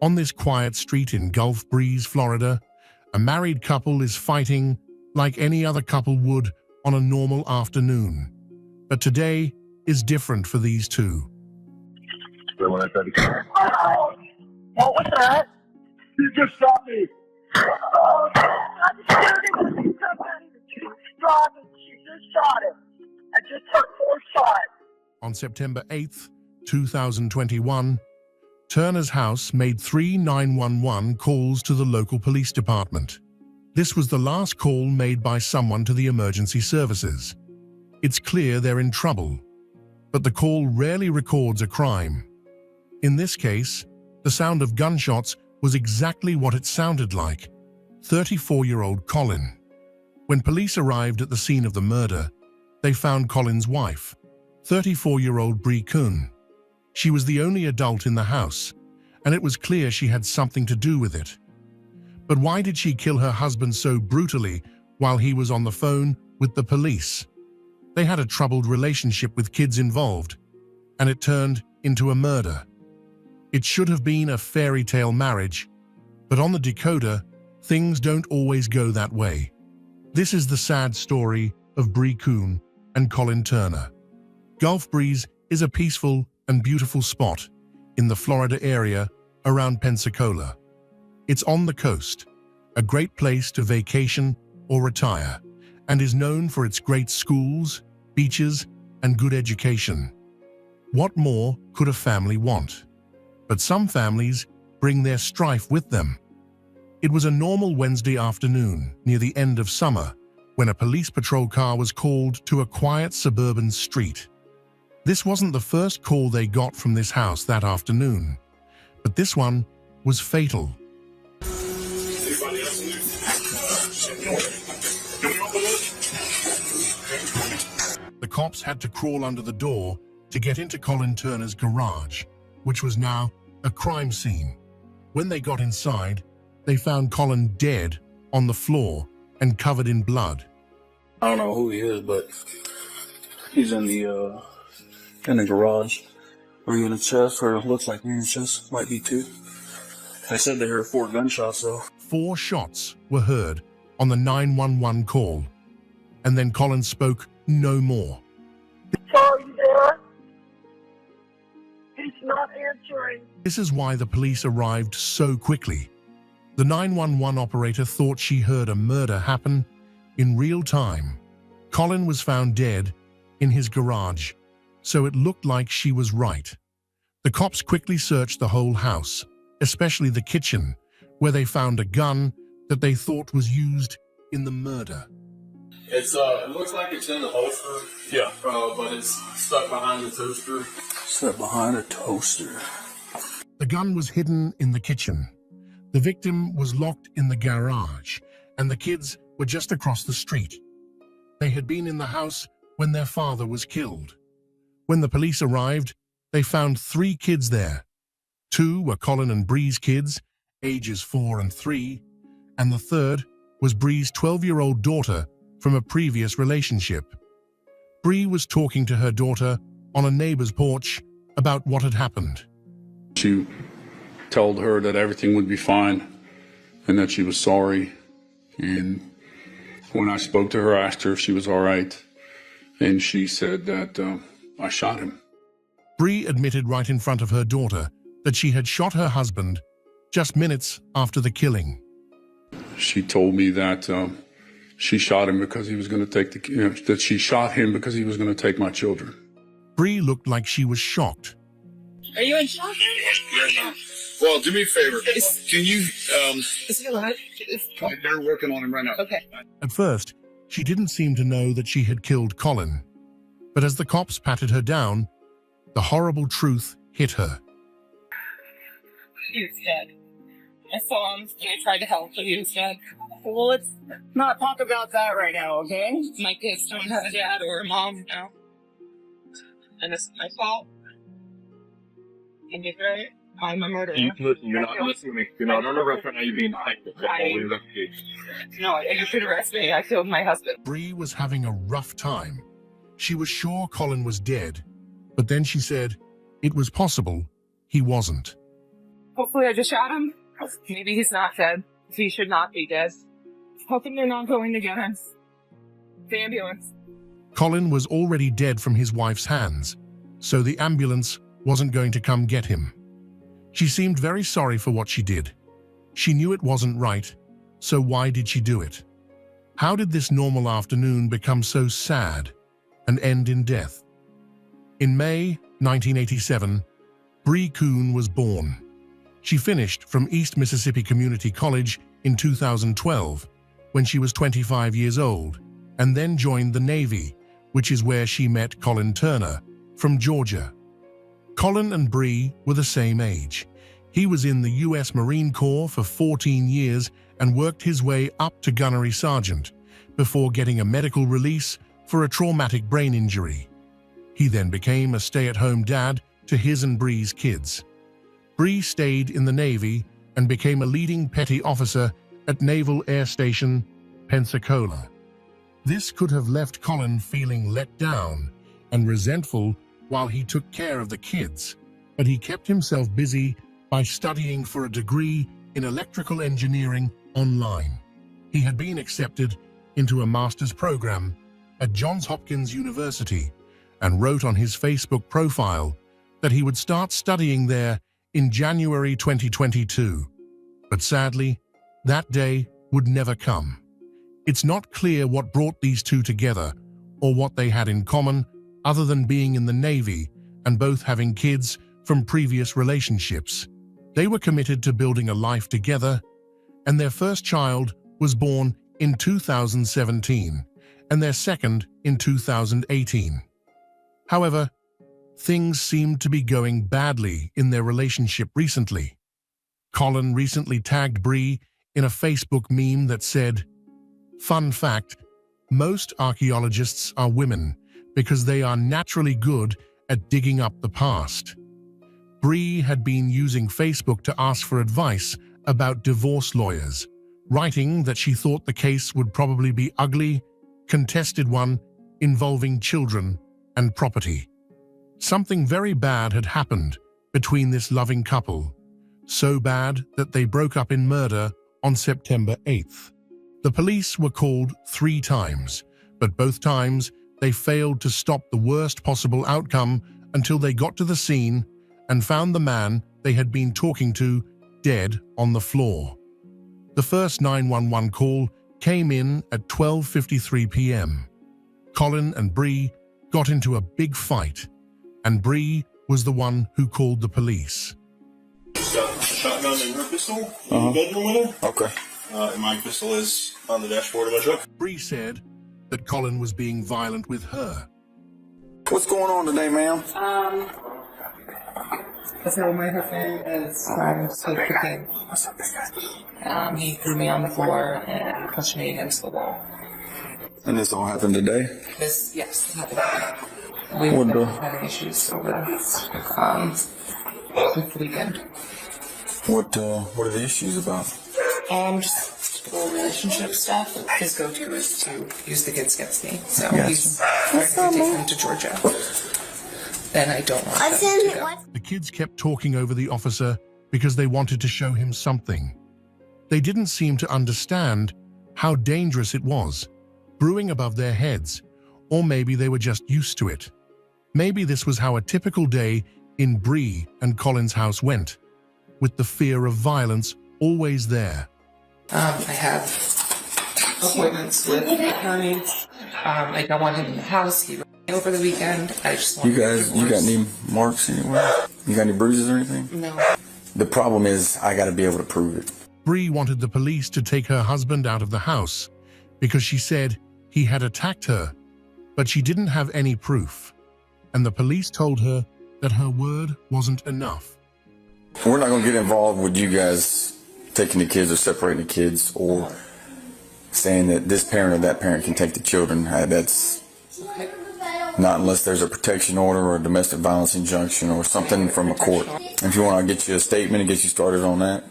On this quiet street in Gulf Breeze, Florida, a married couple is fighting like any other couple would on a normal afternoon. But today is different for these two. What was that? You just shot me. Oh, I just shooting. She just shot him. I just took 4 shots. On September 8th, 2021, Turner's house made 3 911 calls to the local police department. This was the last call made by someone to the emergency services. It's clear they're in trouble, but the call rarely records a crime. In this case, the sound of gunshots was exactly what it sounded like: 34-year-old Colin. When police arrived at the scene of the murder, they found Colin's wife, 34-year-old Bree Kuhn. She was the only adult in the house, and it was clear she had something to do with it. But why did she kill her husband so brutally while he was on the phone with the police? They had a troubled relationship with kids involved, and it turned into a murder. It should have been a fairy tale marriage, but on the decoder, things don't always go that way. This is the sad story of Bree Kuhn and Colin Turner. Gulf Breeze is a peaceful and beautiful spot in the Florida area around Pensacola. It's on the coast, a great place to vacation or retire, and is known for its great schools, beaches, and good education. What more could a family want? But some families bring their strife with them. It was a normal Wednesday afternoon near the end of summer when a police patrol car was called to a quiet suburban street. This wasn't the first call they got from this house that afternoon, but this one was fatal. The cops had to crawl under the door to get into Colin Turner's garage, which was now a crime scene. When they got inside, they found Colin dead on the floor and covered in blood. I don't know who he is, but he's in the garage. Or in the chest, or it looks like in the chest. Might be 2. They said they heard 4 gunshots, though. 4 shots were heard on the 911 call, and then Colin spoke no more. Sorry, there. He's not answering. This is why the police arrived so quickly. The 911 operator thought she heard a murder happen in real time. Colin was found dead in his garage, so it looked like she was right. The cops quickly searched the whole house, especially the kitchen, where they found a gun that they thought was used in the murder. It looks like it's in the holster. Yeah. But it's stuck behind the toaster. Stuck behind a toaster. The gun was hidden in the kitchen. The victim was locked in the garage, and the kids were just across the street. They had been in the house when their father was killed. When the police arrived, they found 3 kids there. 2 were Colin and Bree's kids, ages 4 and 3, and the third was Bree's 12-year-old daughter from a previous relationship. Bree was talking to her daughter on a neighbor's porch about what had happened. She told her that everything would be fine and that she was sorry. And when I spoke to her, I asked her if she was all right, and she said that I shot him. Bree admitted right in front of her daughter that she had shot her husband just minutes after the killing. She told me that she shot him because he was going to take that she shot him because he was going to take my children. Bree looked like she was shocked. Are you in shock? Well, do me a favor. Can you, Is he alive? they're working on him right now. Okay. At first, she didn't seem to know that she had killed Colin. But as the cops patted her down, the horrible truth hit her. He was dead. I saw him and I tried to help, but he was dead. Well, let's not talk about that right now, okay? My kids don't have a dad or a mom now. And it's my fault. And you're right. I'm a murderer. You're not listening to me. You're not on arrest right now. You're being detected. No, you should arrest me. I killed my husband. Bree was having a rough time. She was sure Colin was dead, but then she said it was possible he wasn't. Hopefully I just shot him. Maybe he's not dead. He should not be dead. How come they're not going to get him? The ambulance. Colin was already dead from his wife's hands, so the ambulance wasn't going to come get him. She seemed very sorry for what she did. She knew it wasn't right, so why did she do it? How did this normal afternoon become so sad and end in death? In May 1987, Bree Kuhn was born. She finished from East Mississippi Community College in 2012 when she was 25 years old, and then joined the Navy, which is where she met Colin Turner from Georgia. Colin and Bree were the same age. He was in the U.S. Marine Corps for 14 years and worked his way up to gunnery sergeant before getting a medical release for a traumatic brain injury. He then became a stay-at-home dad to his and Bree's kids. Bree stayed in the Navy and became a leading petty officer at Naval Air Station, Pensacola. This could have left Colin feeling let down and resentful while he took care of the kids, but he kept himself busy by studying for a degree in electrical engineering online. He had been accepted into a master's program at Johns Hopkins University and wrote on his Facebook profile that he would start studying there in January 2022. But sadly, that day would never come. It's not clear what brought these two together or what they had in common other than being in the Navy and both having kids from previous relationships. They were committed to building a life together, and their first child was born in 2017 and their second in 2018. However, things seemed to be going badly in their relationship recently. Colin recently tagged Bree in a Facebook meme that said, "Fun fact, most archaeologists are women because they are naturally good at digging up the past." Bree had been using Facebook to ask for advice about divorce lawyers, writing that she thought the case would probably be ugly, contested one involving children and property. Something very bad had happened between this loving couple, so bad that they broke up in murder on September 8th. The police were called 3 times, but both times they failed to stop the worst possible outcome until they got to the scene and found the man they had been talking to dead on the floor. The first 911 call came in at 12:53 p.m. Colin and Bree got into a big fight, and Bree was the one who called the police. Got a shotgun and her pistol in the bedroom with her. Okay. And my pistol is on the dashboard of my truck. Bree said that Colin was being violent with her. What's going on today, ma'am? So my husband is trying to take the kid. He threw me on the floor and pushed me against the wall. And this all happened today? This happened. We've been having issues over with the weekend. What are the issues about? Just typical relationship stuff. His go-to is to use the kids against me. So Yes. he's trying to take them to Georgia. And I don't want them to go. The kids kept talking over the officer because they wanted to show him something. They didn't seem to understand how dangerous it was, brewing above their heads, or maybe they were just used to it. Maybe this was how a typical day in Bree and Colin's house went, with the fear of violence always there. I have appointments with attorneys. I don't want him in the house. He ran me over the weekend. I just want You got any marks anywhere? You got any bruises or anything? No. The problem is I got to be able to prove it. Bree wanted the police to take her husband out of the house because she said he had attacked her, but she didn't have any proof, and the police told her that her word wasn't enough. We're not going to get involved with you guys taking the kids or separating the kids or saying that this parent or that parent can take the children. That's not unless there's a protection order or a domestic violence injunction or something from a court. If you want, I'll get you a statement and get you started on that.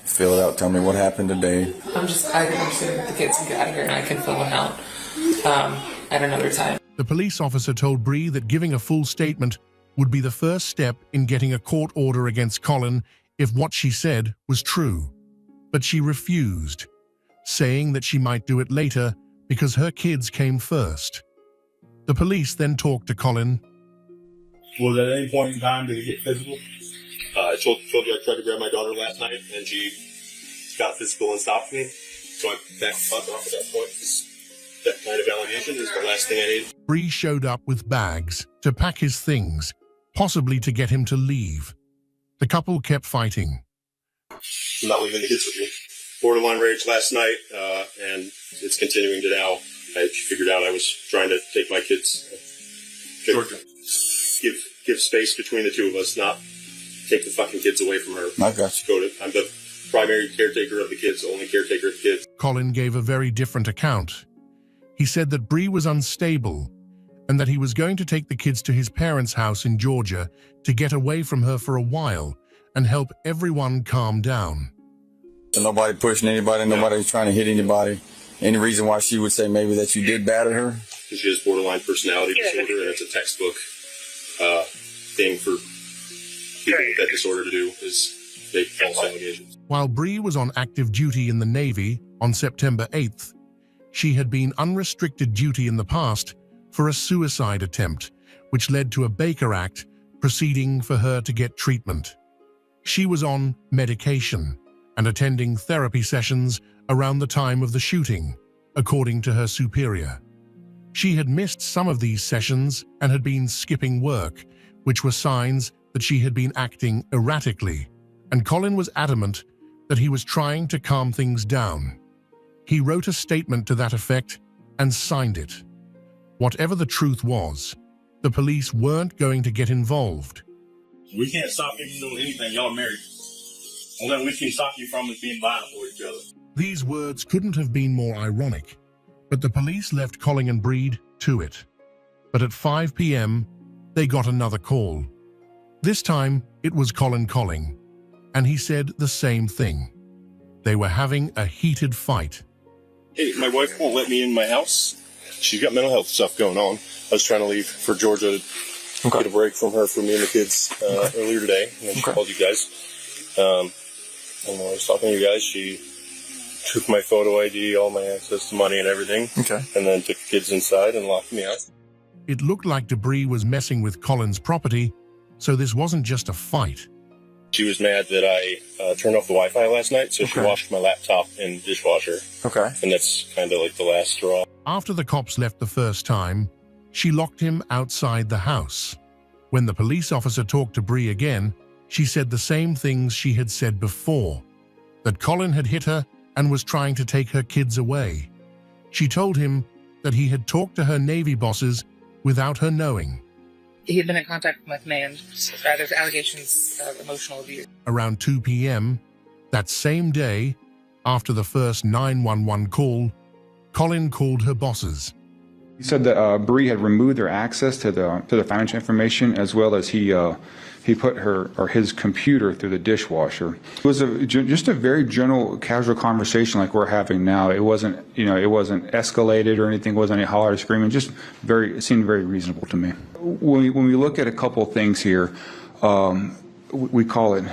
Fill it out. Tell me what happened today. I can understand the kids can get out of here and I can fill them out at another time. The police officer told Bree that giving a full statement would be the first step in getting a court order against Colin if what she said was true, but she refused, saying that she might do it later because her kids came first. The police then talked to Colin. Was at any point in time did it get physical? I told you I tried to grab my daughter last night, and she got physical and stopped me. So I backed off at that point. That kind of allegation is the last thing I need. Bree showed up with bags to pack his things, possibly to get him to leave. The couple kept fighting. I'm not leaving the kids with me. Borderline rage last night, and it's continuing to now. I figured out I was trying to take my kids. Give space between the two of us, not take the fucking kids away from her. I got you. I'm the primary caretaker of the kids, the only caretaker of the kids. Colin gave a very different account. He said that Bree was unstable and that he was going to take the kids to his parents' house in Georgia to get away from her for a while and help everyone calm down. So nobody pushing anybody, nobody trying to hit anybody. Any reason why she would say maybe that you did batter her? She has borderline personality disorder, and it's a textbook thing for people with that disorder to do, is make false allegations. While Bree was on active duty in the Navy on September 8th, she had been unrestricted duty in the past for a suicide attempt, which led to a Baker Act proceeding for her to get treatment. She was on medication and attending therapy sessions around the time of the shooting, according to her superior. She had missed some of these sessions and had been skipping work, which were signs that she had been acting erratically, and Colin was adamant that he was trying to calm things down. He wrote a statement to that effect and signed it. Whatever the truth was, the police weren't going to get involved. We can't stop you from doing anything. Y'all are married. Only we can stop you from is being violent for each other. These words couldn't have been more ironic, but the police left Colin and Breed to it. But at 5 p.m., they got another call. This time, it was Colin calling, and he said the same thing. They were having a heated fight. Hey, my wife won't let me in my house. She's got mental health stuff going on. I was trying to leave for Georgia to get a break from her for me and the kids earlier today, and then she called you guys. And when I was talking to you guys, she took my photo ID, all my access to money and everything, and then took the kids inside and locked me out. It looked like Debris was messing with Colin's property, so this wasn't just a fight. She was mad that I turned off the Wi-Fi last night, so she washed my laptop in the dishwasher. And that's kind of like the last straw. After the cops left the first time, she locked him outside the house. When the police officer talked to Bree again, she said the same things she had said before, that Colin had hit her and was trying to take her kids away. She told him that he had talked to her Navy bosses without her knowing. He had been in contact with me, and there's allegations of emotional abuse. Around 2 p.m., that same day, after the first 911 call, Colin called her bosses. He said that Bree had removed their access to the financial information, as well as he put his computer through the dishwasher. It was just a very general, casual conversation like we're having now. It wasn't escalated or anything. It wasn't any holler or screaming. It seemed very reasonable to me. When we look at a couple of things here, we call it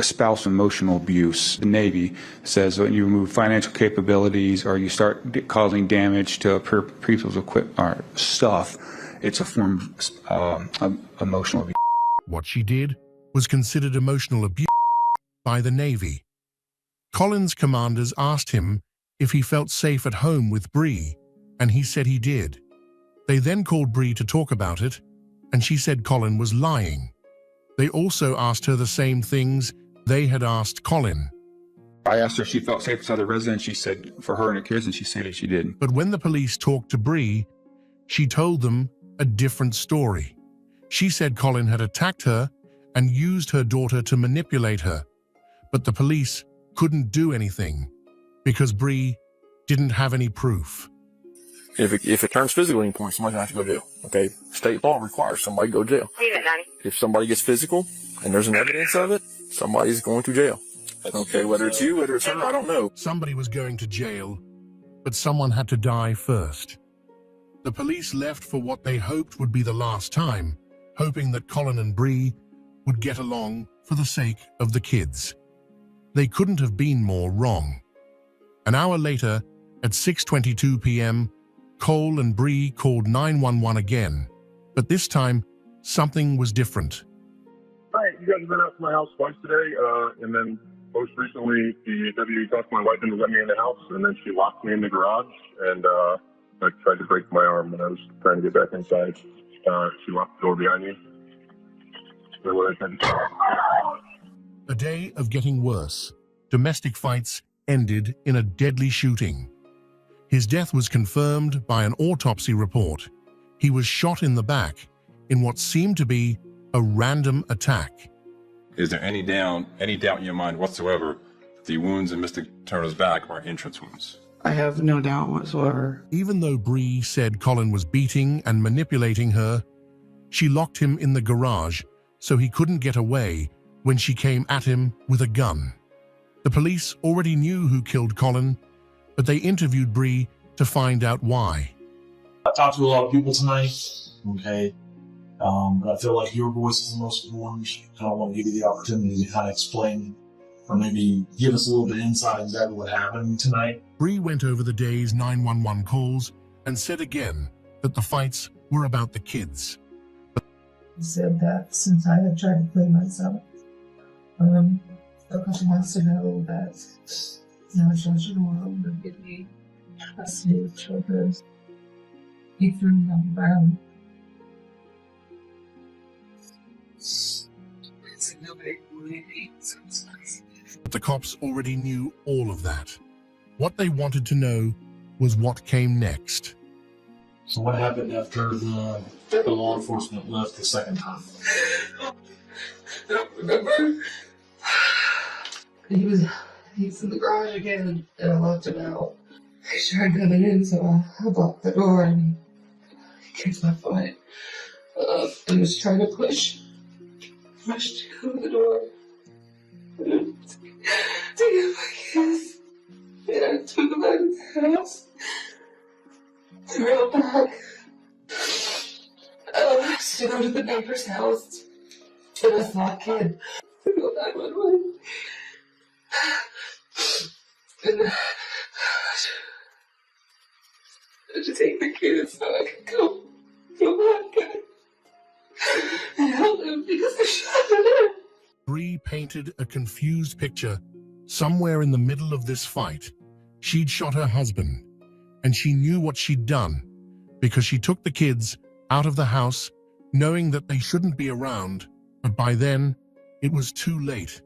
spouse emotional abuse. The Navy says when you remove financial capabilities or you start causing damage to people's equipment or stuff, it's a form of emotional abuse. What she did was considered emotional abuse by the Navy. Colin's commanders asked him if he felt safe at home with Bree, and he said he did. They then called Bree to talk about it, and she said Colin was lying. They also asked her the same things they had asked Colin. I asked her if she felt safe with other residents. She said for her and her kids, and she said that she did. But when the police talked to Bree, she told them a different story. She said Colin had attacked her and used her daughter to manipulate her, but the police couldn't do anything because Bree didn't have any proof. If it turns physical at any point, somebody's going to have to go to jail. Okay? State law requires somebody to go to jail. If somebody gets physical and there's an evidence of it, somebody's going to jail. Okay, whether it's you, whether it's her, I don't know. Somebody was going to jail, but someone had to die first. The police left for what they hoped would be the last time, hoping that Colin and Bree would get along for for the sake of the kids. They couldn't have been more wrong. An hour later, at 6:22 p.m., Cole and Bree called 911 again, but this time, something was different. Hi, you guys have been out to my house twice today, and then most recently, the deputy talked my wife into let me in the house, and then she locked me in the garage, and I tried to break my arm when I was trying to get back inside. She locked the door behind me. A day of getting worse. Domestic fights ended in a deadly shooting. His death was confirmed by an autopsy report. He was shot in the back in what seemed to be a random attack. Is there any doubt in your mind whatsoever that the wounds in Mr. Turner's back are entrance wounds? I have no doubt whatsoever. Even though Bree said Colin was beating and manipulating her, she locked him in the garage so he couldn't get away when she came at him with a gun. The police already knew who killed Colin, but they interviewed Bree to find out why. I talked to a lot of people tonight, okay? But I feel like your voice is the most important. I don't want to give you the opportunity to kind of explain or maybe give us a little bit of insight exactly what happened tonight. Bree went over the day's 911 calls and said again that the fights were about the kids. He said that since I had tried to play myself, a couple months ago, that the judge in the world would give me custody of children. He threw me on the ground. But the cops already knew all of that. What they wanted to know was what came next. So what happened after the law enforcement left the second time? I don't remember. He was in the garage again, and I locked him out. He tried coming in, so I blocked the door, and he kicked my foot. And was trying to push to the door to get my kids. And I took him back to the house. Real back. To go to the neighbor's house. And I saw a kid. To go back one way. And to take the kids so I could go back and help him because they shot him. Bree painted a confused picture. Somewhere in the middle of this fight, she'd shot her husband, and she knew what she'd done because she took the kids out of the house knowing that they shouldn't be around, but by then, it was too late.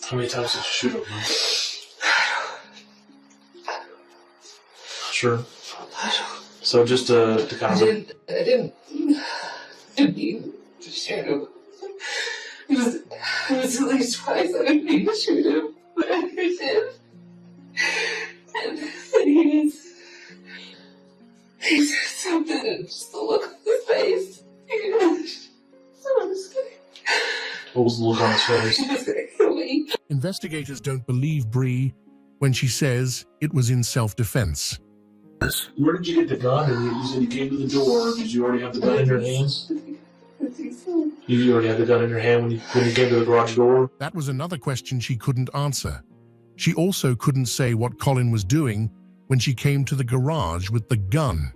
How many times did you shoot him? Sure. So just to kind of... I didn't mean to shoot him. It was at least twice I didn't mean to shoot him, but I did. And he said something, and just the look on his face. I'm just kidding. What was the look on his face? He was gonna kill me. Investigators don't believe Bree when she says it was in self-defense. Where did you get the gun? And you said you came to the door. Did you already have the gun in your hands? I think so. You already had the gun in your hand when you came to the garage door? That was another question she couldn't answer. She also couldn't say what Colin was doing when she came to the garage with the gun.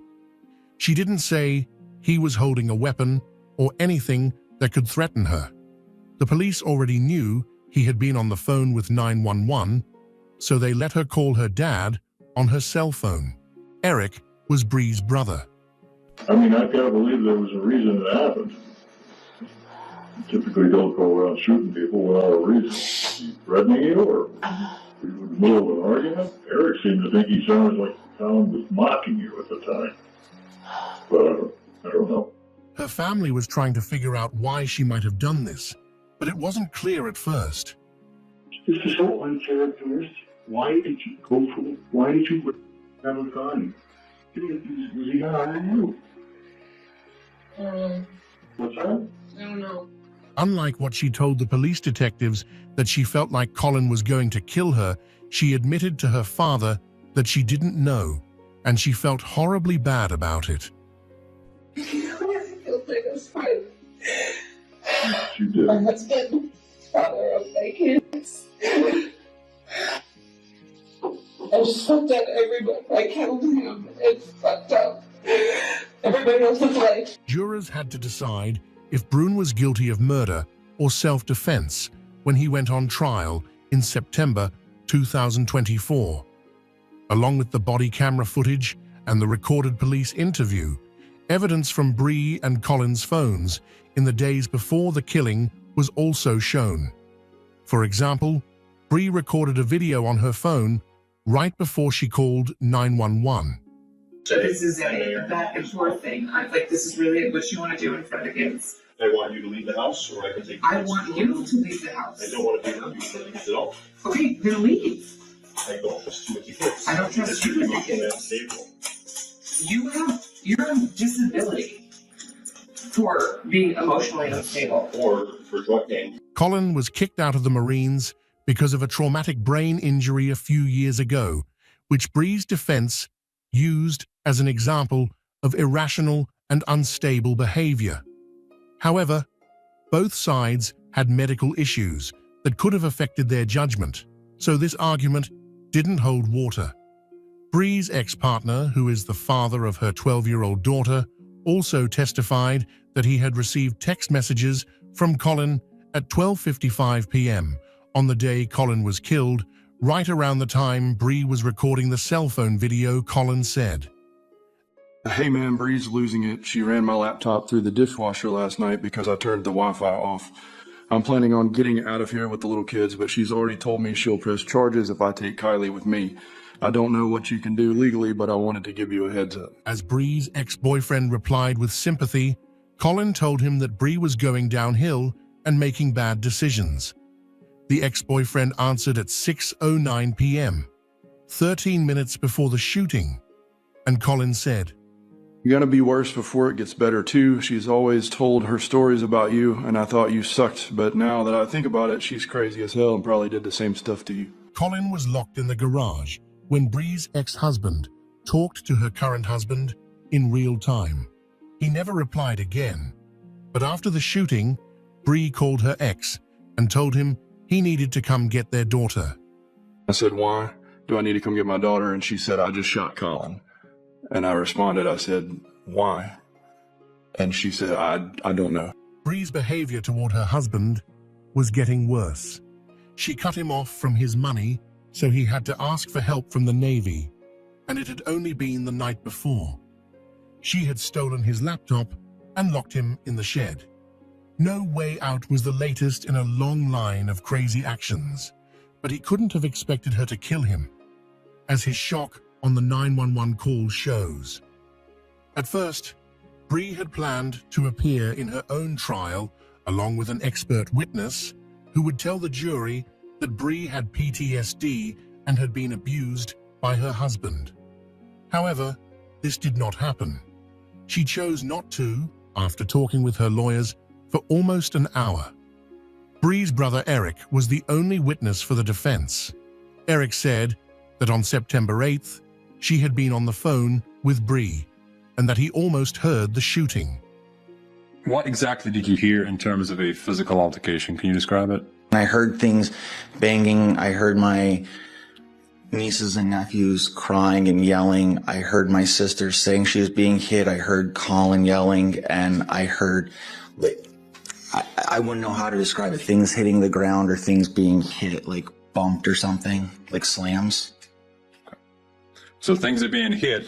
She didn't say he was holding a weapon or anything that could threaten her. The police already knew he had been on the phone with 911, so they let her call her dad on her cell phone. Eric was Bree's brother. I mean, I've got to believe there was a reason it happened. You typically don't go around shooting people without a reason. You threatening you, or were you in the middle of an argument? Eric seemed to think he sounded like Colin was mocking you at the time. But I don't know. Her family was trying to figure out why she might have done this, but it wasn't clear at first. This is so uncharacteristic. Why did you go for it? Why did you have a gun? Was he gonna hurt you? What's that? I don't know. Unlike what she told the police detectives that she felt like Colin was going to kill her, she admitted to her father that she didn't know, and she felt horribly bad about it. You did. My husband father of my kids. I just fucked up everybody. I killed him. It's fucked up everybody else's life. Jurors had to decide if Brune was guilty of murder or self-defense when he went on trial in September 2024. Along with the body camera footage and the recorded police interview, evidence from Bree and Colin's phones in the days before the killing was also shown. For example, Bree recorded a video on her phone right before she called 911. This is a back and forth thing. I'm like, this is really what you want to do in front of kids. I want you to leave the house, or I can take. I want you to leave the house. I don't want to be there. You can't leave at all. Okay, then leave. I don't trust you with your kids. I don't trust you with your kids. You're on disability for being emotionally unstable. Or for drug gang. Colin was kicked out of the Marines because of a traumatic brain injury a few years ago, which Bree's defense used as an example of irrational and unstable behavior. However, both sides had medical issues that could have affected their judgment, so this argument didn't hold water. Bree's ex-partner, who is the father of her 12-year-old daughter, also testified that he had received text messages from Colin at 12:55 p.m. on the day Colin was killed, right around the time Bree was recording the cell phone video. Colin said, "Hey man, Bree's losing it. She ran my laptop through the dishwasher last night because I turned the Wi-Fi off. I'm planning on getting out of here with the little kids, but she's already told me she'll press charges if I take Kylie with me. I don't know what you can do legally, but I wanted to give you a heads up." As Bree's ex-boyfriend replied with sympathy, Colin told him that Bree was going downhill and making bad decisions. The ex-boyfriend answered at 6:09 p.m., 13 minutes before the shooting, and Colin said, "You're gonna be worse before it gets better too. She's always told her stories about you, and I thought you sucked, but now that I think about it, she's crazy as hell and probably did the same stuff to you." Colin was locked in the garage when Bree's ex-husband talked to her current husband in real time. He never replied again, but after the shooting, Bree called her ex and told him he needed to come get their daughter. I said, "Why do I need to come get my daughter?" And she said, "I just shot Colin." And I responded, I said, "Why?" And she said, I don't know. Bree's behavior toward her husband was getting worse. She cut him off from his money, so he had to ask for help from the Navy, and it had only been the night before. She had stolen his laptop and locked him in the shed. No Way Out was the latest in a long line of crazy actions, but he couldn't have expected her to kill him, as his shock on the 911 call shows. At first, Bree had planned to appear in her own trial along with an expert witness who would tell the jury that Bree had PTSD and had been abused by her husband. However, this did not happen. She chose not to after talking with her lawyers for almost an hour. Bree's brother Eric was the only witness for the defense. Eric said that on September 8th, she had been on the phone with Bree and that he almost heard the shooting. What exactly did you hear in terms of a physical altercation? Can you describe it? I heard things banging. I heard my nieces and nephews crying and yelling. I heard my sister saying she was being hit. I heard Colin yelling, and I heard, like, I wouldn't know how to describe it. Things hitting the ground or things being hit, like bumped or something, like slams. So things are being hit,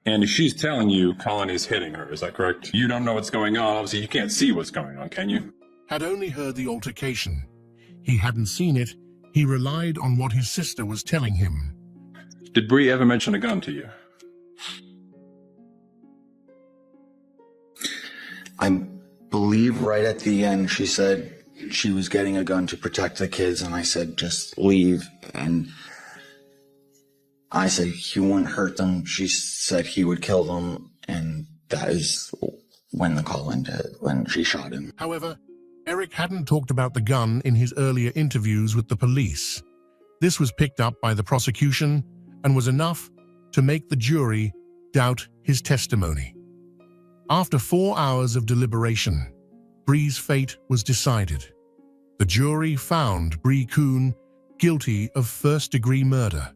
and she's telling you Colin is hitting her. Is that correct? You don't know what's going on. Obviously, you can't see what's going on, can you? Had only heard the altercation. He hadn't seen it. He relied on what his sister was telling him. Did Bree ever mention a gun to you? I believe right at the end she said she was getting a gun to protect the kids, and I said, "Just leave." And I said he wouldn't hurt them. She said he would kill them, and that is when the call ended, when she shot him. However, Eric hadn't talked about the gun in his earlier interviews with the police. This was picked up by the prosecution and was enough to make the jury doubt his testimony. After 4 hours of deliberation, Bree's fate was decided. The jury found Bree Kuhn guilty of first-degree murder.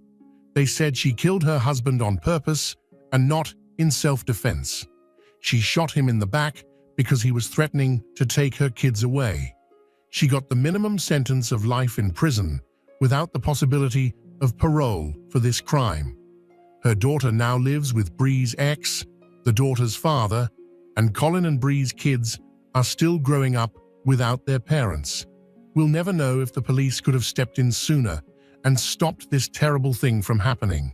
They said she killed her husband on purpose and not in self-defense. She shot him in the back because he was threatening to take her kids away. She got the minimum sentence of life in prison without the possibility of parole for this crime. Her daughter now lives with Bree's ex, the daughter's father, and Colin and Bree's kids are still growing up without their parents. We'll never know if the police could have stepped in sooner and stopped this terrible thing from happening.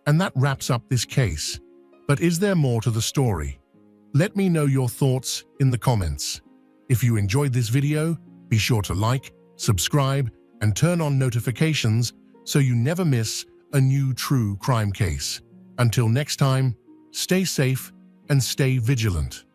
And that wraps up this case. But is there more to the story? Let me know your thoughts in the comments. If you enjoyed this video, be sure to like, subscribe, and turn on notifications so you never miss a new true crime case. Until next time, stay safe and stay vigilant.